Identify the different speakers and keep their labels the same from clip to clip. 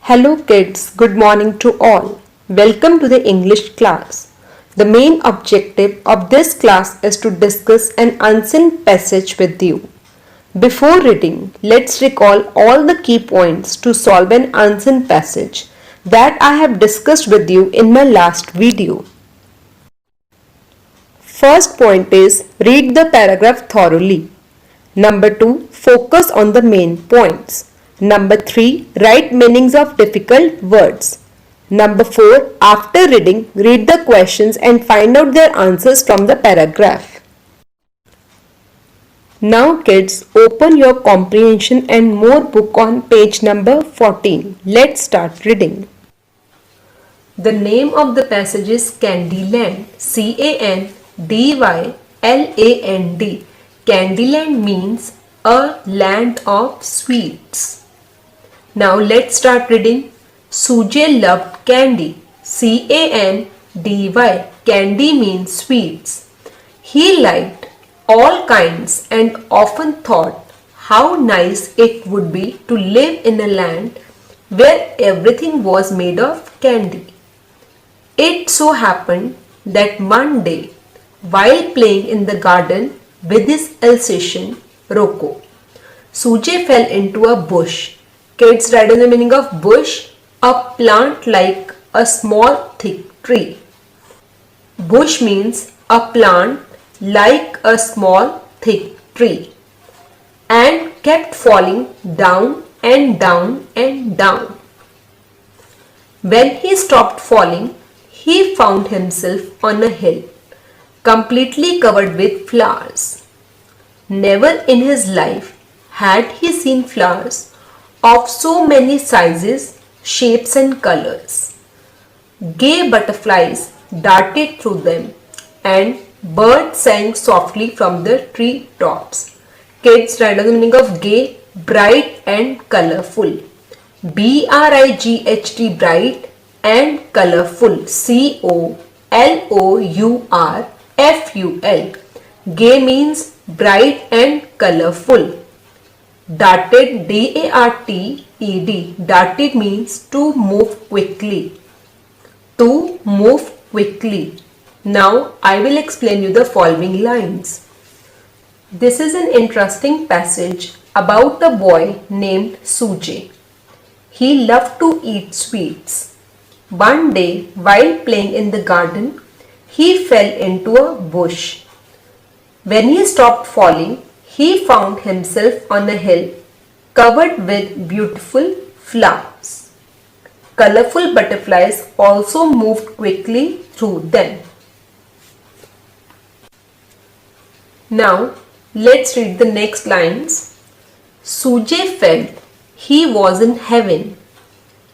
Speaker 1: Hello kids, good morning to all. Welcome to the English class. The main objective of this class is to discuss an unseen passage with you. Before reading, let's recall all the key points to solve an unseen passage that I have discussed with you in my last video. First point is read the paragraph thoroughly. Number 2, focus on the main points. Number 3, write meanings of difficult words. Number 4, after reading, read the questions and find out their answers from the paragraph. Now kids, open your comprehension and more book on page number 14. Let's start reading. The name of the passage is Candyland. Candyland. Candyland means a land of sweets. Now let's start reading. Sujay loved candy. Candy. Candy means sweets. He liked all kinds and often thought how nice it would be to live in a land where everything was made of candy. It so happened that one day, while playing in the garden with his Alsatian, Rocco, Sujay fell into a bush. Kids, write down the meaning of bush. A plant like a small thick tree. Bush means a plant like a small thick tree, and kept falling down and down and down. When he stopped falling, he found himself on a hill, completely covered with flowers. Never in his life had he seen flowers of so many sizes, shapes and colors. Gay butterflies darted through them and birds sang softly from the tree tops. Kids, write down the meaning of gay, bright and colourful. BRIGHT, bright and colourful. COLOURFUL. Gay means bright and colourful. Darted, DARTED. Darted means to move quickly. To move quickly. Now I will explain you the following lines. This is an interesting passage about a boy named Sujay. He loved to eat sweets. One day, while playing in the garden, he fell into a bush. When he stopped falling, he found himself on a hill covered with beautiful flowers. Colorful butterflies also moved quickly through them. Now, let's read the next lines. Sujay felt he was in heaven.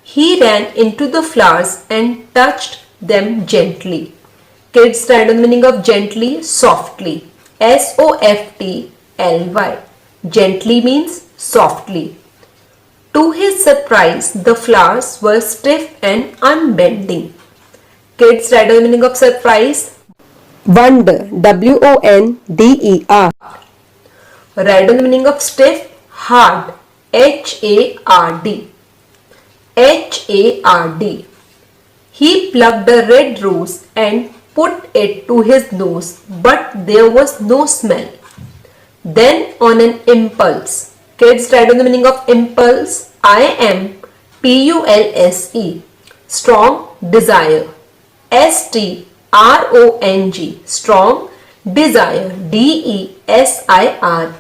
Speaker 1: He ran into the flowers and touched them gently. Kids, write down the meaning of gently, softly. SOFTLY. Gently means softly. To his surprise, the flowers were stiff and unbending. Kids, write down the meaning of surprise. Wonder. WONDER. Write down the meaning of stiff. Hard. HARD. He plucked a red rose and put it to his nose, but there was no smell. Then on an impulse. Kids, write down the meaning of impulse. IMPULSE. Strong desire. STRONG. Strong desire. DESIRE.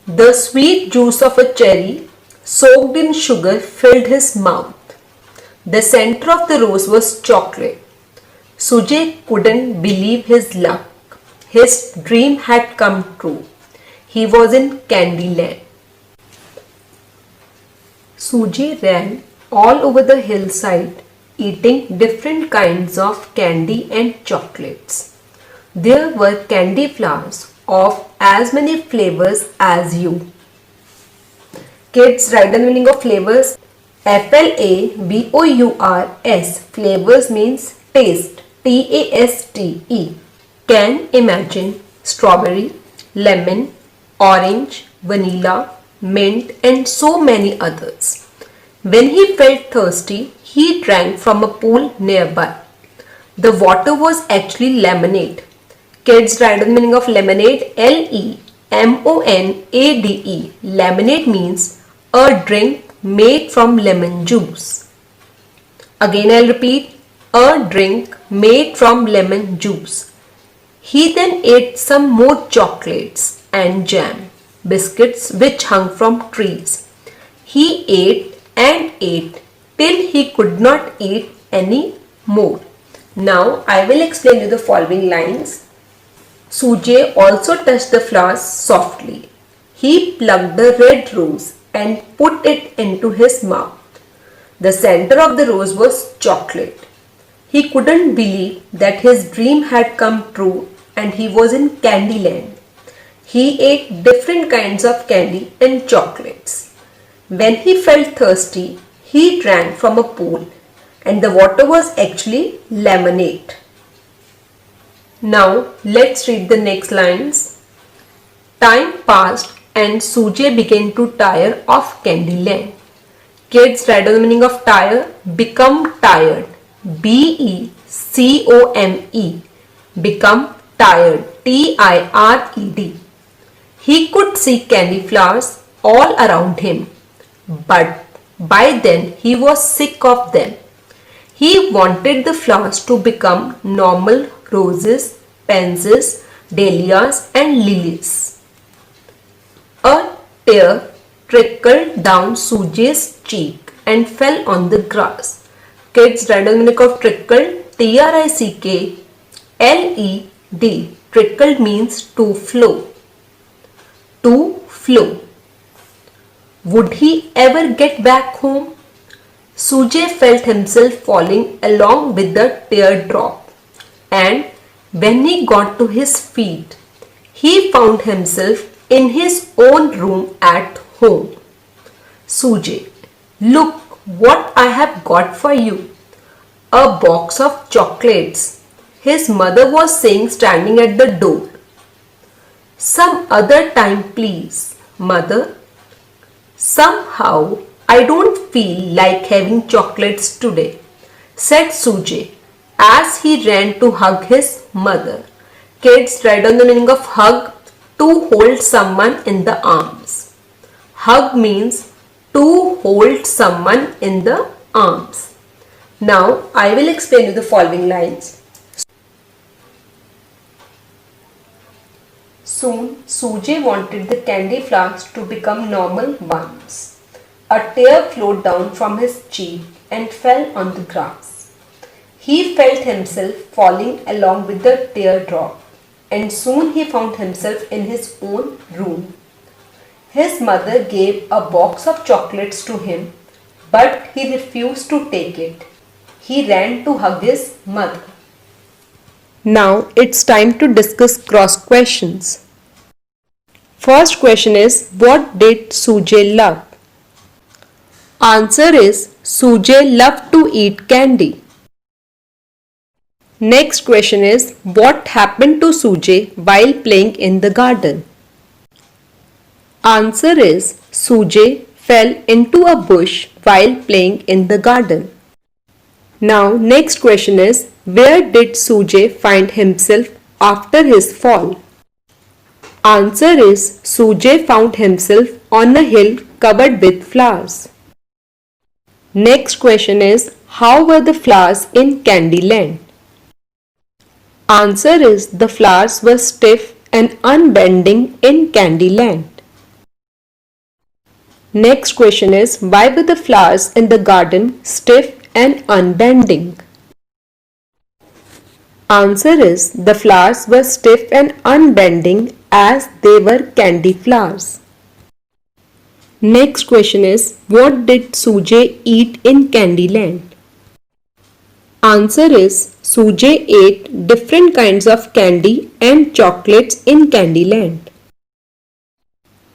Speaker 1: The sweet juice of a cherry soaked in sugar filled his mouth. The center of the rose was chocolate. Sujay couldn't believe his luck. His dream had come true. He was in Candyland. Sujay ran all over the hillside, eating different kinds of candy and chocolates. There were candy flowers of as many flavors as you. Kids, write the meaning of flavors. FLAVOURS. Flavors means taste. TASTE. Can imagine strawberry, lemon, orange, vanilla, mint and so many others. When he felt thirsty, he drank from a pool nearby. The water was actually lemonade. Kids, write the meaning of lemonade. Lemonade. Lemonade means a drink made from lemon juice. Again I'll repeat, a drink made from lemon juice. He then ate some more chocolates and jam, biscuits which hung from trees. He ate and ate till he could not eat any more. Now I will explain you the following lines. Sujay also touched the flowers softly. He plucked a red rose and put it into his mouth. The center of the rose was chocolate. He couldn't believe that his dream had come true and he was in Candyland. He ate different kinds of candy and chocolates. When he felt thirsty, he drank from a pool and the water was actually lemonade. Now let's read the next lines. Time passed and Sujay began to tire of Candyland. Kids, write down the meaning of tire. Become tired. Become. Become tired. Tired. He could see candy flowers all around him, but by then he was sick of them. He wanted the flowers to become normal roses, pansies, dahlias and lilies. A tear trickled down Sujay's cheek and fell on the grass. Kids, write down the meaning of trickle. Trickled. Trickled means to flow. To flow. Would he ever get back home? Sujay felt himself falling along with the teardrop, and when he got to his feet, he found himself in his own room at home. Sujay, look what I have got for you. A box of chocolates, his mother was saying, standing at the door. Some other time please, mother. Somehow I don't feel like having chocolates today, said Sujay as he ran to hug his mother. Kids, write down the meaning of hug. To hold someone in the arms. Hug means to hold someone in the arms. Now I will explain you the following lines. Soon Sujay wanted the candy flowers to become normal ones. A tear flowed down from his cheek and fell on the grass. He felt himself falling along with the teardrop, and soon he found himself in his own room. His mother gave a box of chocolates to him, but he refused to take it. He ran to hug his mother. Now it's time to discuss cross questions. First question is, what did Sujay love? Answer is, Sujay loved to eat candy. Next question is, what happened to Sujay while playing in the garden? Answer is, Sujay fell into a bush while playing in the garden. Now next question is, where did Sujay find himself after his fall? Answer is, Sujay found himself on a hill covered with flowers. Next question is, how were the flowers in Candyland? Answer is, the flowers were stiff and unbending in Candyland. Next question is, why were the flowers in the garden stiff and unbending? Answer is, the flowers were stiff and unbending as they were candy flowers. Next question is, what did Sujay eat in Candyland? Answer is, Sujay ate different kinds of candy and chocolates in Candyland.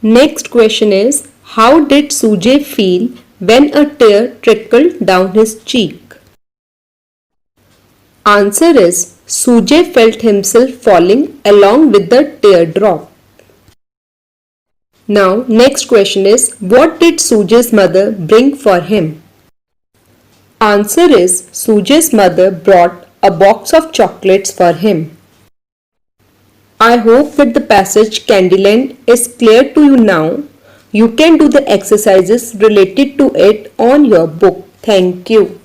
Speaker 1: Next question is, how did Sujay feel when a tear trickled down his cheek? Answer is, Sujay felt himself falling along with the teardrop. Now, next question is, what did Sujay's mother bring for him? Answer is, Sujay's mother brought a box of chocolates for him. I hope that the passage Candyland is clear to you now. You can do the exercises related to it on your book. Thank you.